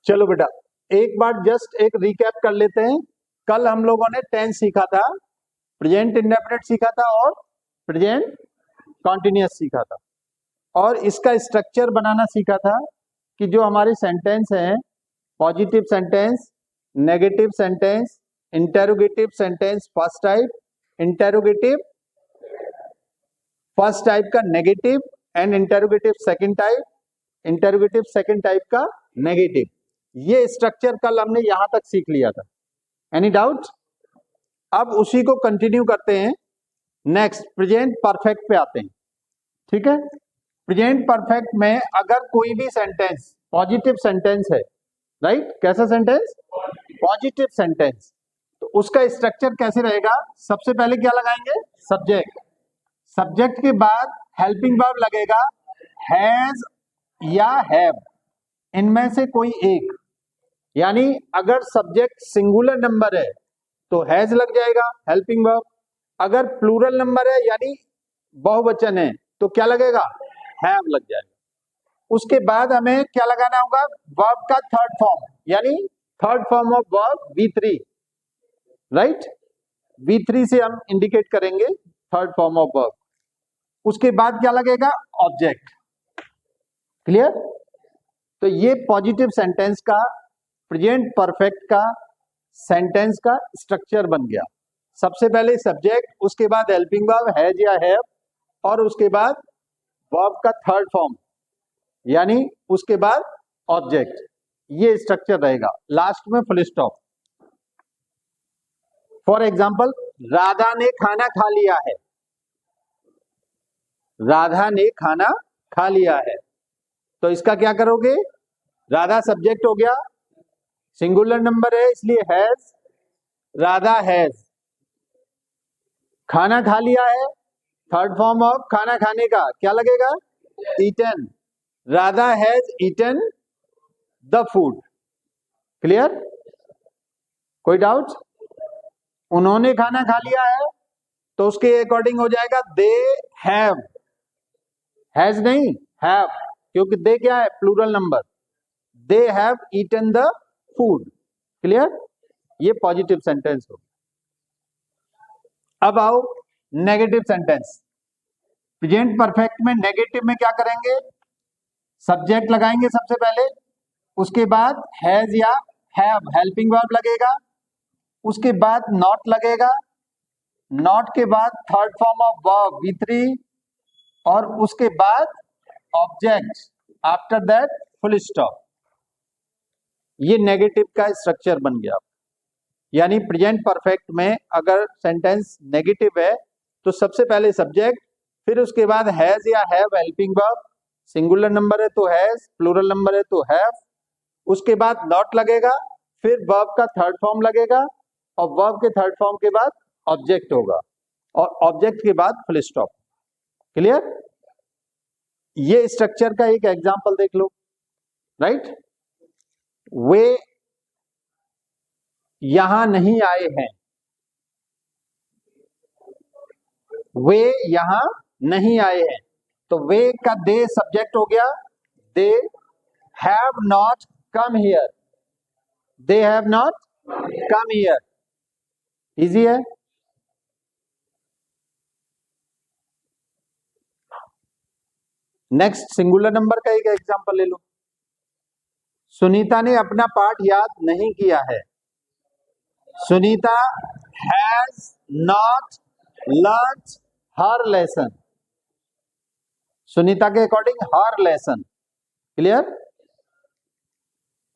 चलो बेटा, एक बार जस्ट एक रिकैप कर लेते हैं। कल हम लोगों ने टेंस सीखा था, प्रेजेंट इंडेफिनिट सीखा था और प्रेजेंट कॉन्टिन्यूअस सीखा था, और इसका स्ट्रक्चर बनाना सीखा था कि जो हमारे सेंटेंस हैं, positive sentence, negative sentence, interrogative sentence first type, interrogative first type का negative and interrogative second type, interrogative second type का नेगेटिव। ये स्ट्रक्चर कल हमने यहां तक सीख लिया था। Any doubt? अब उसी को कंटिन्यू करते हैं, नेक्स्ट प्रेजेंट परफेक्ट पे आते हैं। ठीक है, प्रेजेंट परफेक्ट में अगर कोई भी सेंटेंस पॉजिटिव सेंटेंस है, राइट, कैसा सेंटेंस? पॉजिटिव सेंटेंस, तो उसका स्ट्रक्चर कैसे रहेगा? सबसे पहले क्या लगाएंगे? सब्जेक्ट। सब्जेक्ट के बाद हेल्पिंग वर्ब लगेगा, हैज या हैव, इनमें से कोई एक। यानी अगर सब्जेक्ट सिंगुलर नंबर है तो हैज लग जाएगा, हेल्पिंग वर्ब। अगर प्लूरल नंबर है यानी बहुवचन है तो क्या लगेगा? हैव लग जाएगा। उसके बाद हमें क्या लगाना होगा? वर्ब का थर्ड फॉर्म, यानी third form of verb V3, right. V3 से हम इंडिकेट करेंगे थर्ड फॉर्म ऑफ वर्ब। उसके बाद क्या लगेगा? ऑब्जेक्ट। क्लियर? तो ये पॉजिटिव सेंटेंस का, प्रेजेंट परफेक्ट का सेंटेंस का स्ट्रक्चर बन गया। सबसे पहले सब्जेक्ट, उसके बाद हेल्पिंग वर्ब हैज या हैव, और उसके बाद वर्ब का थर्ड फॉर्म, यानी उसके बाद ऑब्जेक्ट। ये स्ट्रक्चर रहेगा। लास्ट में full stop. For example, Radha ने खाना खा लिया है। राधा ने खाना खा लिया है, तो इसका क्या करोगे? राधा सब्जेक्ट हो गया, सिंगुलर नंबर है इसलिए हैज, राधा हैज खाना खा लिया है, थर्ड फॉर्म ऑफ खाना खाने का क्या लगेगा? Eaten. Radha has eaten the food. Clear? कोई डाउट? उन्होंने खाना खा लिया है तो उसके अकॉर्डिंग हो जाएगा दे हैव, हैज नहीं, हैव, क्योंकि दे क्या है? Plural number. They have eaten the food. Clear? ये पॉजिटिव सेंटेंस हो। अब आओ नेगेटिव सेंटेंस। प्रेजेंट परफेक्ट में नेगेटिव में क्या करेंगे? सब्जेक्ट लगाएंगे सबसे पहले, उसके बाद हैज या हैव, हेल्पिंग वर्ब लगेगा, उसके बाद नॉट लगेगा, नॉट के बाद third form of verb V3, और उसके बाद object, after that full stop. ये नेगेटिव का स्ट्रक्चर बन गया। यानी प्रेजेंट परफेक्ट में अगर सेंटेंस नेगेटिव है तो सबसे पहले सब्जेक्ट, फिर उसके बाद हैज या have, helping verb, singular number है तो हैज, प्लूरल नंबर है तो हैव, उसके बाद नॉट लगेगा, फिर वर्ब का थर्ड फॉर्म लगेगा, और वर्ब के थर्ड फॉर्म के बाद ऑब्जेक्ट होगा, और ऑब्जेक्ट के बाद फुल स्टॉप। क्लियर? ये स्ट्रक्चर का एक एग्जांपल देख लो, राइट। वे यहां नहीं आए हैं, वे यहां नहीं आए हैं, तो वे का दे सब्जेक्ट हो गया, दे have not come here, they have not come here. Easy है। नेक्स्ट सिंगुलर नंबर का एक एग्जांपल ले लो। सुनीता ने अपना पाठ याद नहीं किया है। Sunita has not learned her lesson. Sunita के अकॉर्डिंग हर लेसन। क्लियर?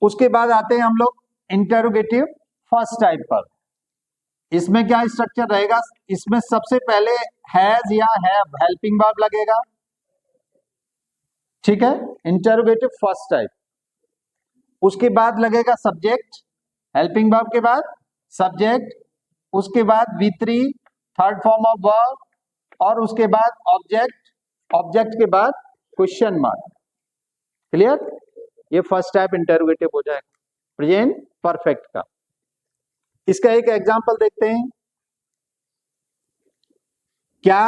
उसके बाद आते हैं हम लोग इंटरोगेटिव फर्स्ट टाइप पर। इसमें क्या स्ट्रक्चर रहेगा? इसमें सबसे पहले हैज या हैव, हेल्पिंग वर्ब लगेगा। ठीक है, इंटरोगेटिव फर्स्ट टाइप। उसके बाद लगेगा सब्जेक्ट, हेल्पिंग वर्ब के बाद सब्जेक्ट, उसके बाद V3, third form of verb, और उसके बाद ऑब्जेक्ट, ऑब्जेक्ट के बाद क्वेश्चन मार्क। क्लियर? ये फर्स्ट टाइप इंटरोगेटिव हो जाएगा प्रेजेंट परफेक्ट का। इसका एक एग्जांपल देखते हैं। क्या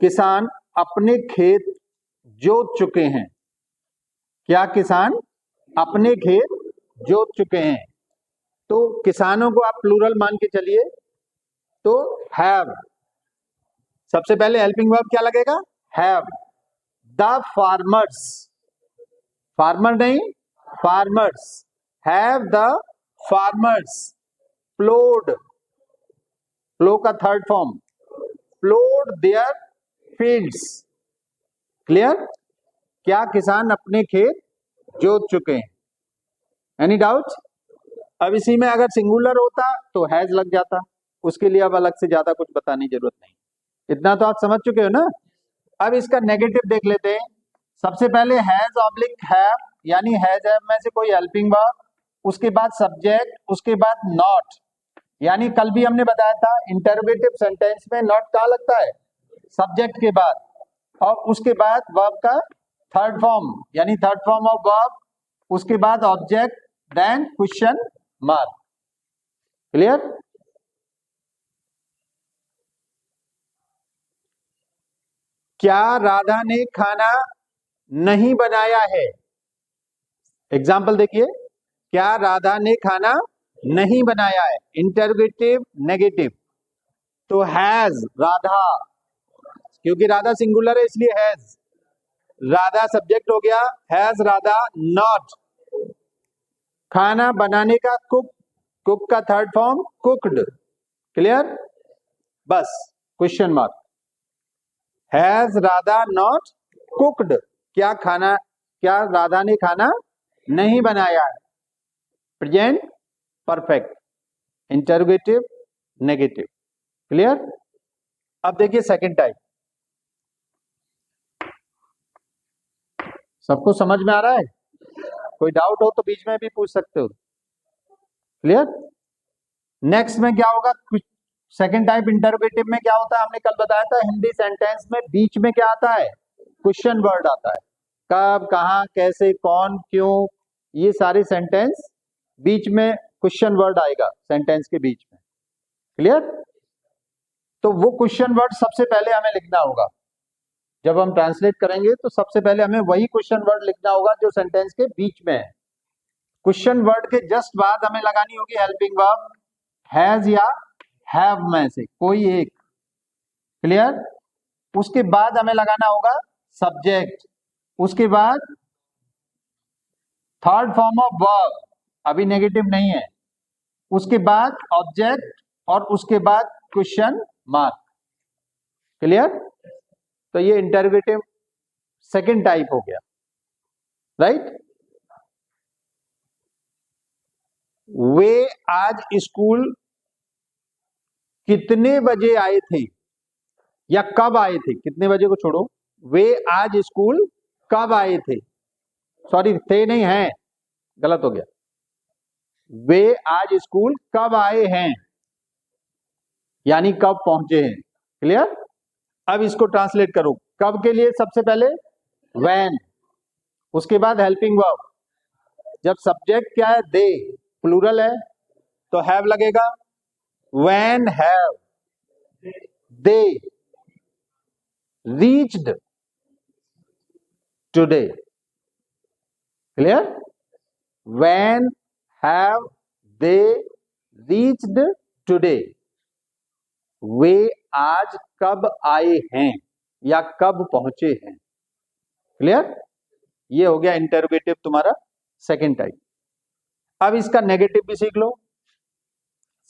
किसान अपने खेत जोत चुके हैं? क्या किसान अपने खेत जोत चुके हैं। तो किसानों को आप प्लूरल मान के चलिए, तो हैव, सबसे पहले हेल्पिंग वर्ब क्या लगेगा? हैव। द फार्मर्स, फार्मर नहीं, farmers, have the farmers ploughed, plough का third form, ploughed their fields. Clear? क्या किसान अपने खेत जोत चुके हैं? Any doubt? अब इसी में अगर सिंगुलर होता तो हैज लग जाता, उसके लिए अब अलग से ज्यादा कुछ बताने की जरूरत नहीं, इतना तो आप समझ चुके हो ना। अब इसका नेगेटिव देख लेते हैं। सबसे पहले हैज ऑब्लिक हैव, यानी हैज हैव में से कोई हेल्पिंग वर्ब, उसके बाद सब्जेक्ट, उसके बाद नॉट। यानी कल भी हमने बताया था इंटरोगेटिव सेंटेंस में नॉट कहाँ लगता है? सब्जेक्ट के बाद, और उसके बाद वर्ब का थर्ड फॉर्म, यानी थर्ड फॉर्म ऑफ वर्ब, उसके बाद object, then question mark. Clear? क्या राधा ने खाना नहीं बनाया है? एग्जाम्पल देखिए, क्या राधा ने खाना नहीं बनाया है? इंटरोगेटिव नेगेटिव, तो हैज राधा, क्योंकि राधा सिंगुलर है इसलिए हैज, राधा सब्जेक्ट हो गया, हैज राधा नॉट। खाना बनाने का कुक, कुक का थर्ड फॉर्म कुक्ड। क्लियर? बस question mark. Has Radha not cooked, क्या खाना, क्या राधा ने खाना नहीं बनाया है? Present perfect, interrogative negative. Clear? अब देखिए सेकंड टाइप, सबको समझ में आ रहा है? कोई डाउट हो तो बीच में भी पूछ सकते हो। क्लियर? नेक्स्ट में क्या होगा? सेकंड टाइप इंटरोगेटिव में क्या होता है? हमने कल बताया था हिंदी सेंटेंस में बीच में क्या आता है? क्वेश्चन वर्ड आता है। कब, कहां, कैसे, कौन, क्यों, ये सारे सेंटेंस बीच में क्वेश्चन वर्ड आएगा सेंटेंस के बीच में। क्लियर? तो वो क्वेश्चन वर्ड सबसे पहले हमें लिखना होगा, जब हम ट्रांसलेट करेंगे तो सबसे पहले हमें वही क्वेश्चन वर्ड लिखना होगा जो सेंटेंस के बीच में है। क्वेश्चन वर्ड के जस्ट बाद हमें लगानी होगी हेल्पिंग वर्ब, हैज या हैव में से कोई एक। क्लियर? उसके बाद हमें लगाना होगा सब्जेक्ट, उसके बाद थर्ड फॉर्म ऑफ वर्ब, अभी नेगेटिव नहीं है, उसके बाद ऑब्जेक्ट, और उसके बाद क्वेश्चन मार्क। क्लियर? तो ये इंटरोगेटिव सेकंड टाइप हो गया, राइट? वे आज स्कूल कितने बजे आए थे, या कब आए थे? कितने बजे को छोड़ो, वे आज स्कूल कब आए थे? सॉरी, थे नहीं है, गलत हो गया। वे आज स्कूल कब आए हैं, यानी कब पहुंचे हैं। क्लियर? अब इसको ट्रांसलेट करो। कब के लिए सबसे पहले व्हेन, उसके बाद हेल्पिंग वर्ब, जब सब्जेक्ट क्या है? दे, प्लूरल है तो हैव लगेगा। When have they reached today. Clear? When have they reached today, वे आज कब आए हैं या कब पहुंचे हैं। क्लियर? ये हो गया इंटरोगेटिव तुम्हारा सेकंड टाइप। अब इसका नेगेटिव भी सीख लो।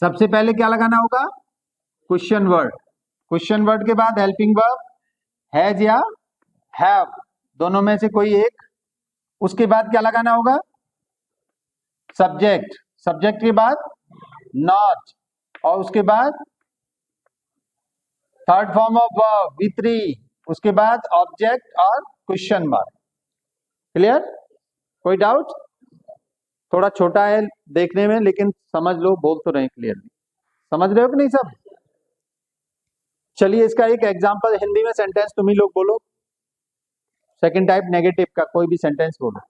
सबसे पहले क्या लगाना होगा? क्वेश्चन वर्ड, क्वेश्चन वर्ड के बाद हेल्पिंग वर्ब, हैज या हैव, दोनों में से कोई एक। उसके बाद क्या लगाना होगा? सब्जेक्ट, सब्जेक्ट के बाद नॉट, और उसके बाद third form of verb V3, उसके बाद ऑब्जेक्ट और क्वेश्चन मार्क। क्लियर? कोई डाउट? थोड़ा छोटा है देखने में, लेकिन समझ लो, बोल तो रहे क्लियरली। समझ रहे हो कि नहीं सब? चलिए इसका एक एग्जांपल हिंदी में सेंटेंस तुम ही लोग बोलो, सेकंड टाइप नेगेटिव का कोई भी सेंटेंस बोलो।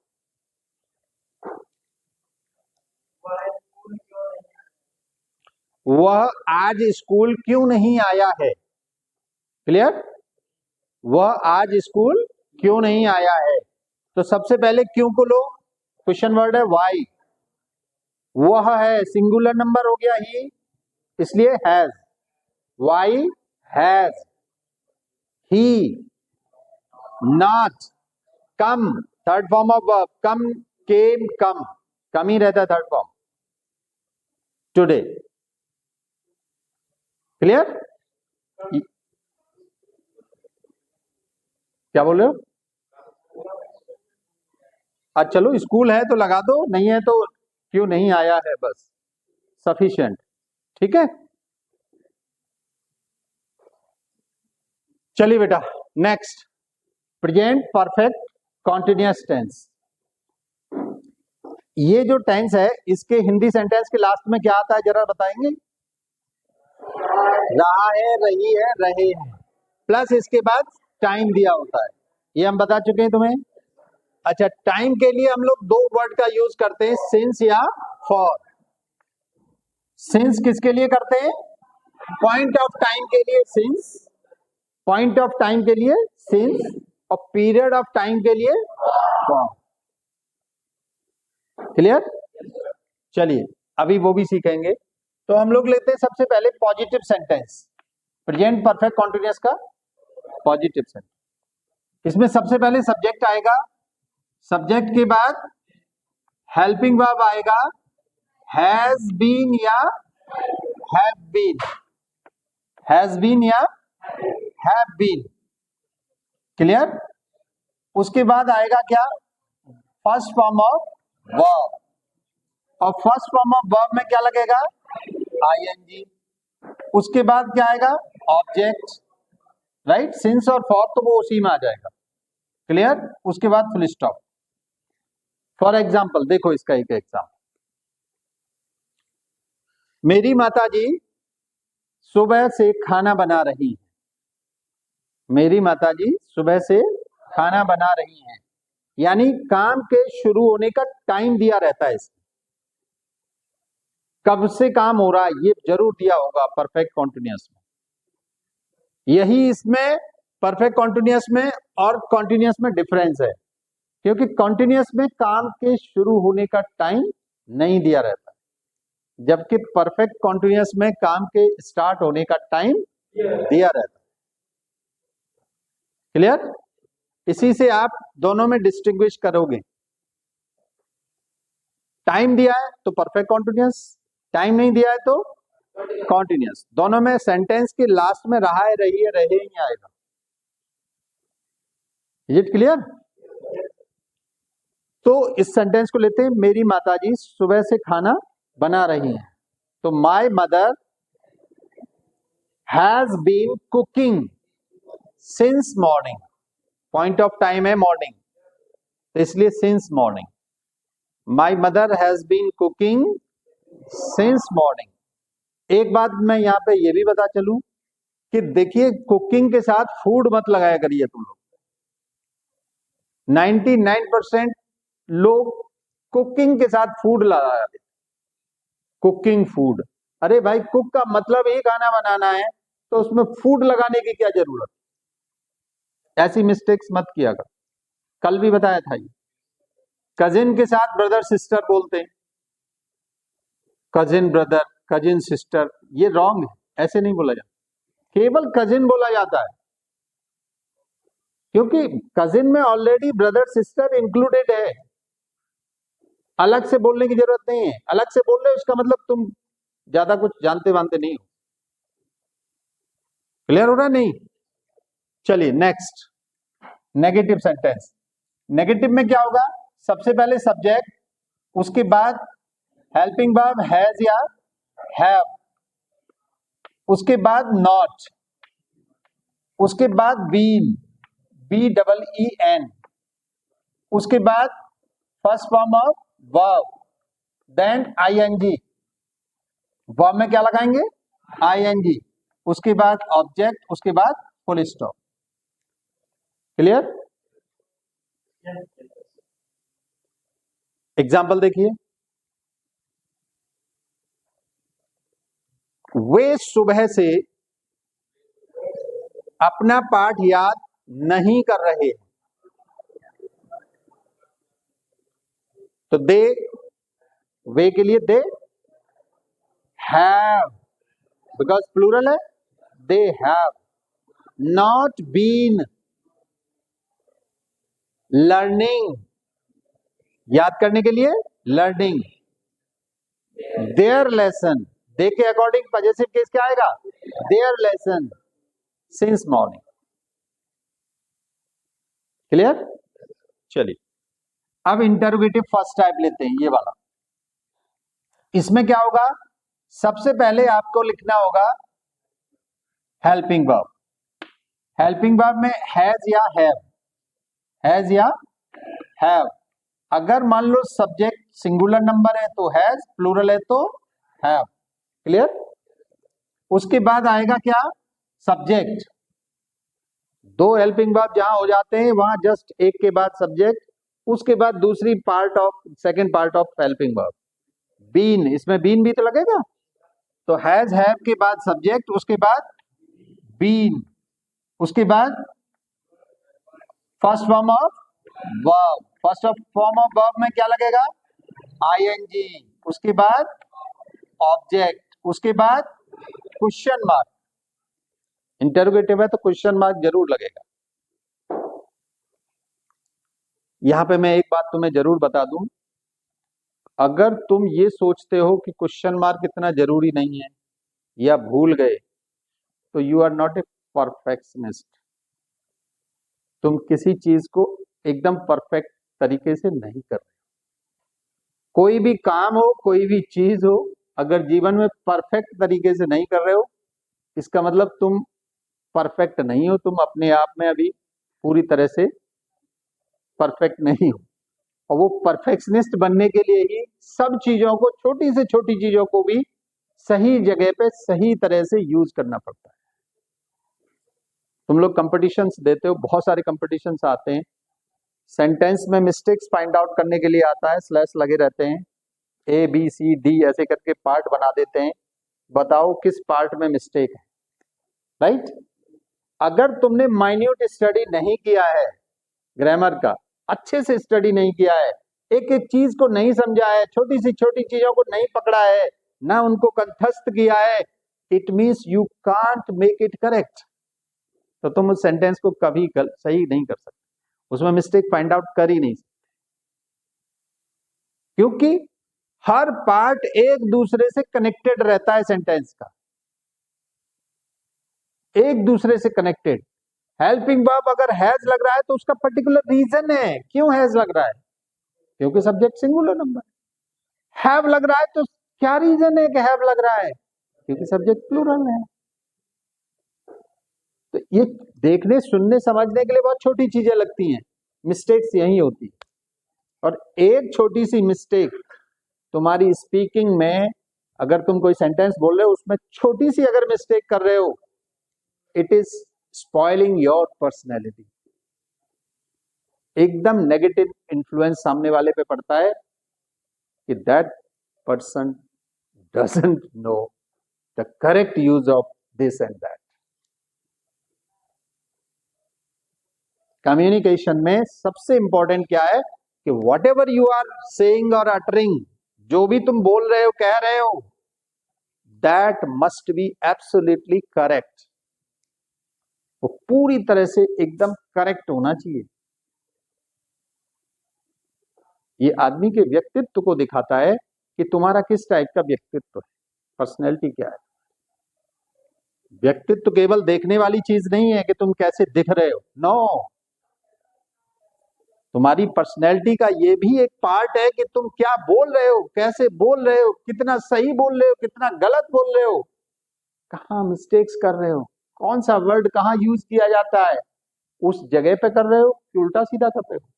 वह आज स्कूल क्यों नहीं आया है? क्लियर? वह आज स्कूल क्यों नहीं आया है, तो सबसे पहले क्यों को लो, क्वेश्चन वर्ड है वाई, वह है, सिंगुलर नंबर हो गया ही, इसलिए has, why has he not come, third form of verb, come, came, come he रहता है थर्ड फॉर्म, टुडे। क्लियर? क्या बोल रहे हो? अच्छा चलो, स्कूल है तो लगा दो, नहीं है तो क्यों नहीं आया है, बस सफिशिएंट। ठीक है, चलिए बेटा next, present perfect continuous tense. ये जो टेंस है इसके हिंदी सेंटेंस के लास्ट में क्या आता है जरा बताएंगे? रहा है, रही है, रहे हैं, प्लस इसके बाद टाइम दिया होता है, ये हम बता चुके हैं तुम्हें। अच्छा, टाइम के लिए हम लोग दो वर्ड का यूज करते हैं, सिंस या फॉर। सिंस किसके लिए करते हैं? पॉइंट ऑफ टाइम के लिए सिंस, पॉइंट ऑफ टाइम के लिए सिंस, और पीरियड ऑफ टाइम के लिए फॉर। क्लियर? चलिए अभी वो भी सीखेंगे। तो हम लोग लेते हैं सबसे पहले positive sentence, present perfect continuous का पॉजिटिव सेंटेंस। इसमें सबसे पहले सब्जेक्ट आएगा, सब्जेक्ट के बाद हेल्पिंग वर्ब आएगा, हैज बीन या हैव बीन, हैज बीन या हैव बीन। क्लियर? उसके बाद आएगा क्या? फर्स्ट फॉर्म ऑफ वर्ब, और फर्स्ट फॉर्म ऑफ वर्ब में क्या लगेगा? आईएनजी। उसके बाद क्या आएगा? ऑब्जेक्ट, राइट, सिंस और फॉर तो वो उसी में आ जाएगा। क्लियर? उसके बाद फुल स्टॉप। फॉर एग्जाम्पल देखो इसका एक एग्जाम्पल, मेरी माताजी सुबह से खाना बना रही है, मेरी माताजी सुबह से खाना बना रही हैं, यानी काम के शुरू होने का टाइम दिया रहता है इसमें, कब से काम हो रहा है ये जरूर दिया होगा परफेक्ट कॉन्टिन्यूअस में। यही इसमें परफेक्ट कॉन्टिन्यूअस में और कॉन्टिन्यूअस में डिफरेंस है, क्योंकि कॉन्टिन्यूअस में काम के शुरू होने का टाइम नहीं दिया रहता, जबकि परफेक्ट कॉन्टिन्यूअस में काम के स्टार्ट होने का टाइम दिया रहता है। क्लियर? इसी से आप दोनों में डिस्टिंग्विश करोगे, टाइम दिया है तो परफेक्ट कॉन्टिन्यूअस, टाइम नहीं दिया है तो कॉन्टिन्यूअस। दोनों में सेंटेंस के लास्ट में रहा है, रही है, रहे ही आएगा। Is it clear? तो इस सेंटेंस को लेते हैं, मेरी माताजी सुबह से खाना बना रही हैं, तो my mother has been cooking since morning, point of time है मॉर्निंग, तो इसलिए since morning, my mother has been cooking since morning. एक बात मैं यहां पे ये भी बता चलूं कि देखिए, कुकिंग के साथ फूड मत लगाया करिए तुम लोग। 99% लोग कुकिंग के साथ फूड लगा देते, कुकिंग फूड। अरे भाई, कुक का मतलब ही खाना बनाना है, तो उसमें फूड लगाने की क्या जरूरत? ऐसी मिस्टेक्स मत किया कर, कल भी बताया था ये। कजिन के साथ ब्रदर सिस्टर बोलते हैं, कजिन ब्रदर, कजिन सिस्टर, ये रॉन्ग है, ऐसे नहीं बोला जाता, केवल कजिन बोला जाता है, क्योंकि कजिन में ऑलरेडी ब्रदर सिस्टर इंक्लूडेड है, अलग से बोलने की जरूरत नहीं है। अलग से बोल रहे हो उसका मतलब तुम ज्यादा कुछ जानते वानते नहीं हो। क्लियर हो रहा? नहीं? चलिए नेक्स्ट, नेगेटिव सेंटेंस। नेगेटिव में क्या होगा? सबसे पहले सब्जेक्ट, उसके बाद हेल्पिंग वर्ब हैज या हैव, उसके बाद नॉट, उसके बाद बीन, BEEN, उसके बाद first form of verb, then ING, verb में क्या लगाएंगे? ING, उसके बाद ऑब्जेक्ट, उसके बाद फुल स्टॉप। क्लियर? एग्जाम्पल देखिए, वे सुबह से अपना पाठ याद नहीं कर रहे, तो दे, वे के लिए दे हैव, बिकॉज प्लूरल है, they have not been learning, याद करने के लिए लर्निंग देयर लेसन, दे के अकॉर्डिंग पॉजिटिव केस क्या आएगा, there lesson since morning. Clear? चलिए अब इंटरोगेटिव फर्स्ट टाइप लेते हैं, ये वाला। इसमें क्या होगा, सबसे पहले आपको लिखना होगा हेल्पिंग वर्ब। हेल्पिंग वर्ब में हैज या हैव, हैज या हैव। अगर मान लो सब्जेक्ट सिंगुलर नंबर है तो हैज, प्लूरल है तो हैव। क्लियर? उसके बाद आएगा क्या, सब्जेक्ट। दो हेल्पिंग वर्ब जहां हो जाते हैं वहां जस्ट एक के बाद सब्जेक्ट, उसके बाद दूसरी part of second part of helping verb. Been, इसमें बीन भी तो लगेगा, तो हैज हैव के बाद सब्जेक्ट, उसके बाद बीन, उसके बाद first form of verb. First form of verb में क्या लगेगा, आईएनजी, उसके बाद ऑब्जेक्ट, उसके बाद क्वेश्चन मार्क। इंटरोगेटिव है तो क्वेश्चन मार्क जरूर लगेगा। यहां पे मैं एक बात तुम्हें जरूर बता दूं, अगर तुम ये सोचते हो कि क्वेश्चन मार्क इतना जरूरी नहीं है या भूल गए, तो you are not a perfectionist. तुम किसी चीज को एकदम परफेक्ट तरीके से नहीं कर रहे। कोई भी काम हो, कोई भी चीज हो, अगर जीवन में परफेक्ट तरीके से नहीं कर रहे हो, इसका मतलब तुम परफेक्ट नहीं हो, तुम अपने आप में अभी पूरी तरह से परफेक्ट नहीं हो। और वो परफेक्शनिस्ट बनने के लिए ही सब चीजों को, छोटी से छोटी चीजों को भी सही जगह पे सही तरह से यूज करना पड़ता है। तुम लोग कंपटीशंस देते हो, बहुत सारे कंपटीशंस आते हैं, सेंटेंस में मिस्टेक्स फाइंड आउट करने के लिए आता है, स्लैश लगे रहते हैं, ए बी सी डी ऐसे करके पार्ट बना देते हैं, बताओ किस पार्ट में मिस्टेक है, राइट? अगर तुमने माइन्यूट स्टडी नहीं किया है ग्रामर का, अच्छे से स्टडी नहीं किया है, एक एक चीज को नहीं समझा है, छोटी सी छोटी चीजों को नहीं पकड़ा है, ना उनको कंठस्थ किया है, it means you can't make it correct. तो तुम उस सेंटेंस को कभी सही नहीं कर सकते, उसमें मिस्टेक फाइंड आउट कर ही नहीं सकते, क्योंकि हर पार्ट एक दूसरे से कनेक्टेड रहता है सेंटेंस का, एक दूसरे से कनेक्टेड। हेल्पिंग वर्ब अगर हैज लग रहा है तो उसका पर्टिकुलर रीजन है, क्यों हैज लग रहा है, क्योंकि सब्जेक्ट सिंगुलर नंबर। हैव लग रहा है तो क्या रीजन है कि हैव लग रहा है, क्योंकि सब्जेक्ट प्लूरल है। तो ये देखने, सुनने, समझने के लिए बहुत छोटी चीजें लगती हैं, मिस्टेक्स यही होती है। और एक छोटी सी मिस्टेक तुम्हारी स्पीकिंग में, अगर तुम कोई सेंटेंस बोल रहे हो उसमें छोटी सी अगर मिस्टेक कर रहे हो, it is spoiling your personality. एकदम नेगेटिव इन्फ्लुएंस सामने वाले पे पड़ता है कि that person doesn't know the correct use of this and that. Communication में सबसे इंपॉर्टेंट क्या है कि whatever you are saying और अटरिंग, जो भी तुम बोल रहे हो, कह रहे हो, that must be absolutely correct. वो पूरी तरह से एकदम करेक्ट होना चाहिए। ये आदमी के व्यक्तित्व को दिखाता है कि तुम्हारा किस टाइप का व्यक्तित्व है, पर्सनैलिटी क्या है। व्यक्तित्व केवल देखने वाली चीज नहीं है कि तुम कैसे दिख रहे हो, नो, तुम्हारी पर्सनैलिटी का ये भी एक पार्ट है कि तुम क्या बोल रहे हो, कैसे बोल रहे हो, कितना सही बोल रहे हो, कितना गलत बोल रहे हो, कहाँ मिस्टेक्स कर रहे हो, कौन सा वर्ड कहाँ यूज किया जाता है, उस जगह पे कर रहे हो कि उल्टा सीधा कर रहे हो।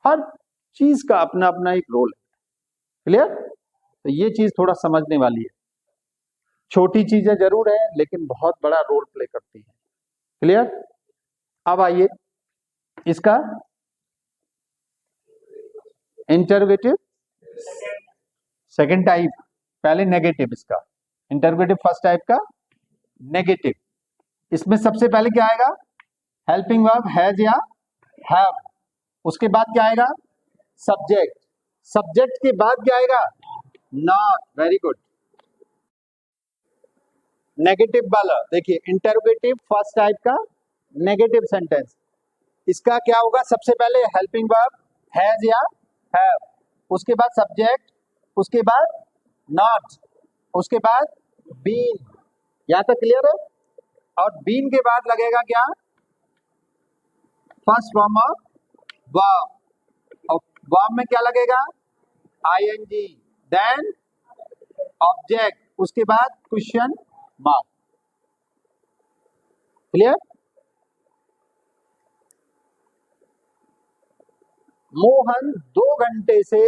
हर चीज का अपना अपना एक रोल है। क्लियर? तो ये चीज थोड़ा समझने वाली है। छोटी चीजें जरूर है लेकिन बहुत बड़ा रोल प्ले करती है। क्लियर? अब आइए इसका इंटरोगेटिव सेकंड टाइप, पहले नेगेटिव, इसका इंटरोगेटिव फर्स्ट टाइप का नेगेटिव। इसमें सबसे पहले क्या आएगा, हेल्पिंग वर्ब हैज या हैव, उसके बाद क्या आएगा, सब्जेक्ट, सब्जेक्ट के बाद क्या आएगा? नॉट। Very good. नेगेटिव वाला देखिए, इंटरोगेटिव फर्स्ट टाइप का नेगेटिव सेंटेंस, इसका क्या होगा? सबसे पहले हेल्पिंग वर्ब हैज या हैव, उसके बाद सब्जेक्ट, उसके बाद नॉट, उसके बाद बीन। यहां तक क्लियर है? और बीन के बाद लगेगा क्या? फर्स्ट फॉर्म ऑफ वर्ब, और वर्ब में क्या लगेगा? आईएनजी, देन ऑब्जेक्ट, उसके बाद क्वेश्चन मार्क। क्लियर? मोहन 2 घंटे से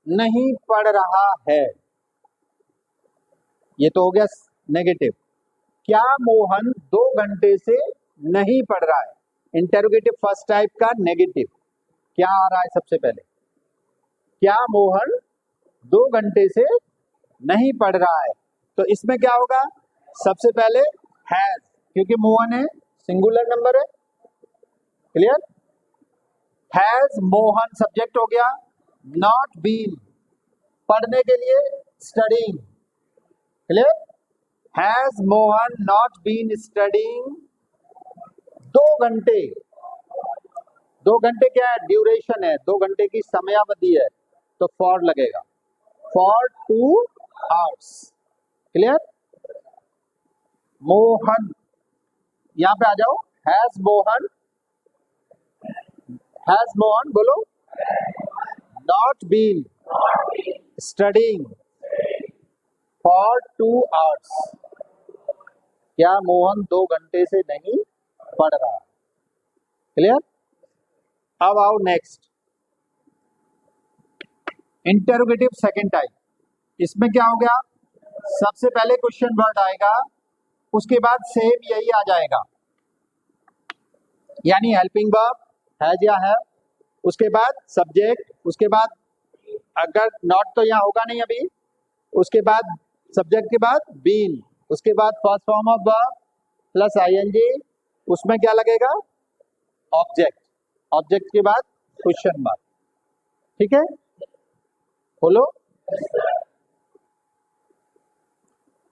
नहीं पढ़ रहा है, ये तो हो गया नेगेटिव। क्या मोहन 2 घंटे से नहीं पढ़ रहा है? इंटरोगेटिव फर्स्ट टाइप का नेगेटिव क्या आ रहा है? सबसे पहले क्या मोहन 2 घंटे से नहीं पढ़ रहा है, तो इसमें क्या होगा? सबसे पहले हैज, क्योंकि मोहन है, सिंगुलर नंबर है। क्लियर? हैज मोहन सब्जेक्ट हो गया, नॉट बीन पढ़ने के लिए studying. Clear? Has Mohan not been studying 2 घंटे। 2 घंटे क्या है? ड्यूरेशन है, 2 घंटे की समयावधि है, तो फॉर लगेगा, फॉर 2 आवर्स। क्लियर? मोहन, यहां पे आ जाओ, हैज मोहन बोलो, not been studying for 2 hours. क्या मोहन 2 घंटे से नहीं पढ़ रहा? क्लियर? अब आओ नेक्स्ट, इंटरोगेटिव सेकंड टाइप। इसमें क्या हो गया? सबसे पहले क्वेश्चन वर्ड आएगा, उसके बाद सेम यही आ जाएगा, यानी हेल्पिंग वर्ब हैज या हैव, उसके बाद सब्जेक्ट, उसके बाद अगर नॉट तो यहाँ होगा नहीं अभी, उसके बाद सब्जेक्ट के बाद बीन, उसके बाद first form of verb plus I N G, उसमें क्या लगेगा? ऑब्जेक्ट, ऑब्जेक्ट के बाद क्वेश्चन मार्क। ठीक है, बोलो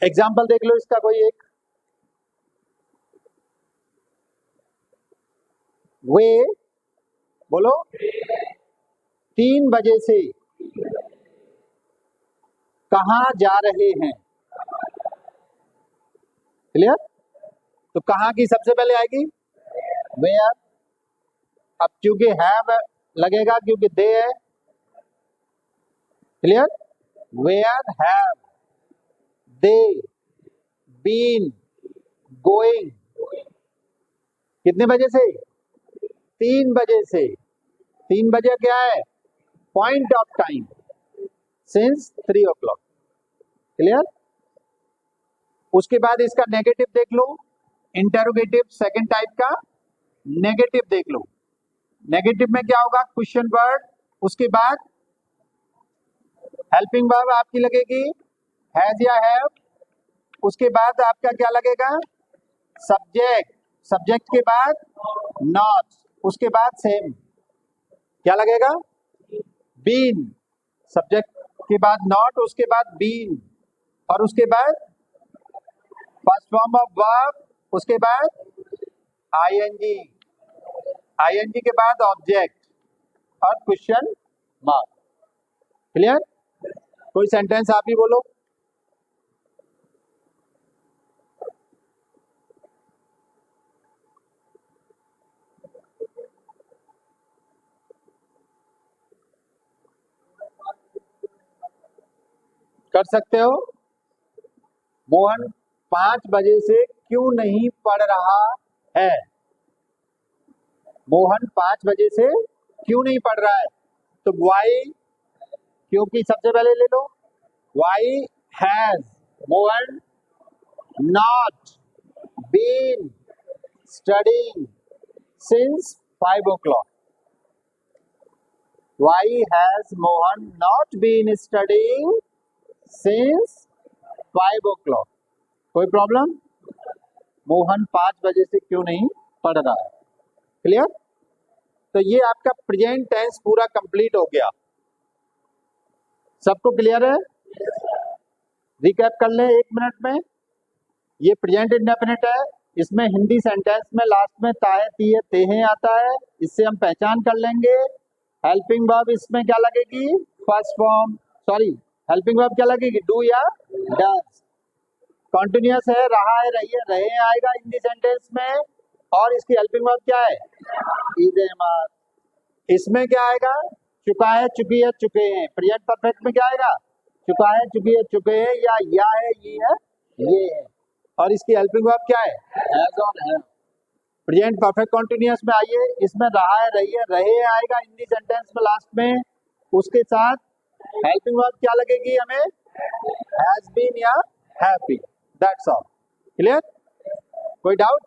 एग्जाम्पल देख लो इसका कोई एक। वे, बोलो, 3 बजे से कहाँ जा रहे हैं? क्लियर? तो कहाँ की सबसे पहले आएगी? वेयर। अब क्योंकि हैव लगेगा, क्योंकि दे है। Clear? Where have they been going, कितने बजे से? 3 बजे से। 3 बजे क्या है? Point of time, since 3 o'clock। Clear? उसके बाद इसका नेगेटिव देख लो, इंटरोगेटिव सेकंड टाइप का नेगेटिव देख लो। नेगेटिव में क्या होगा? क्वेश्चन वर्ड, उसके बाद हेल्पिंग वर्ब आपकी लगेगी हैज या हैव, उसके बाद आपका क्या लगेगा? सब्जेक्ट, सब्जेक्ट के बाद नॉट, उसके बाद सेम क्या लगेगा? बीन, सब्जेक्ट के बाद नॉट, उसके बाद बीन, और उसके बाद फर्स्ट फॉर्म ऑफ वर्ब, उसके बाद आईएनजी, आईएनजी के बाद ऑब्जेक्ट और क्वेश्चन मार्क। क्लियर? कोई सेंटेंस आप ही बोलो। कर सकते हो। मोहन 5 बजे से क्यों नहीं पढ़ रहा है? मोहन 5 बजे से क्यों नहीं पढ़ रहा है? तो वाई, क्योंकि सबसे पहले ले लो, why has Mohan not been studying since 5 o'clock। Why has Mohan not been studying since 5 o'clock। कोई प्रॉब्लम? मोहन 5 बजे से क्यों नहीं पढ़ रहा है? क्लियर? तो ये आपका प्रेजेंट टेंस पूरा कंप्लीट हो गया। सबको क्लियर है? रिकैप कर लें 1 मिनट में। ये प्रेजेंट इंडेफिनिट है, इसमें हिंदी सेंटेंस में लास्ट में ताए तिए तेहे आता है, इससे हम पहचान कर लेंगे। हेल्पिंग वर्ब इसमें क्या लगेगी? First form, sorry helping verb क्या लगेगी? डू या डज। कॉन्टिन्यूअस है, रहा है, रही है, रहे आएगा हिंदी सेंटेंस में, और इसकी हेल्पिंग वर्ब क्या है? Is am are. इसमें क्या आएगा? चुका है, चुकी है, चुके हैं। प्रेजेंट परफेक्ट में क्या आएगा? चुका है, चुकी है, चुके हैं, या है, ये है, ये है। और इसकी हेल्पिंग वर्ब क्या है? हैज और है। प्रेजेंट परफेक्ट कॉन्टिन्यूअस में आइए, इसमें रहा है, रही है, रहे आएगा हिंदी सेंटेंस में लास्ट में, उसके साथ हेल्पिंग वर्ब क्या लगेगी हमें? हैज बीन या have been. That's all. Clear? कोई डाउट?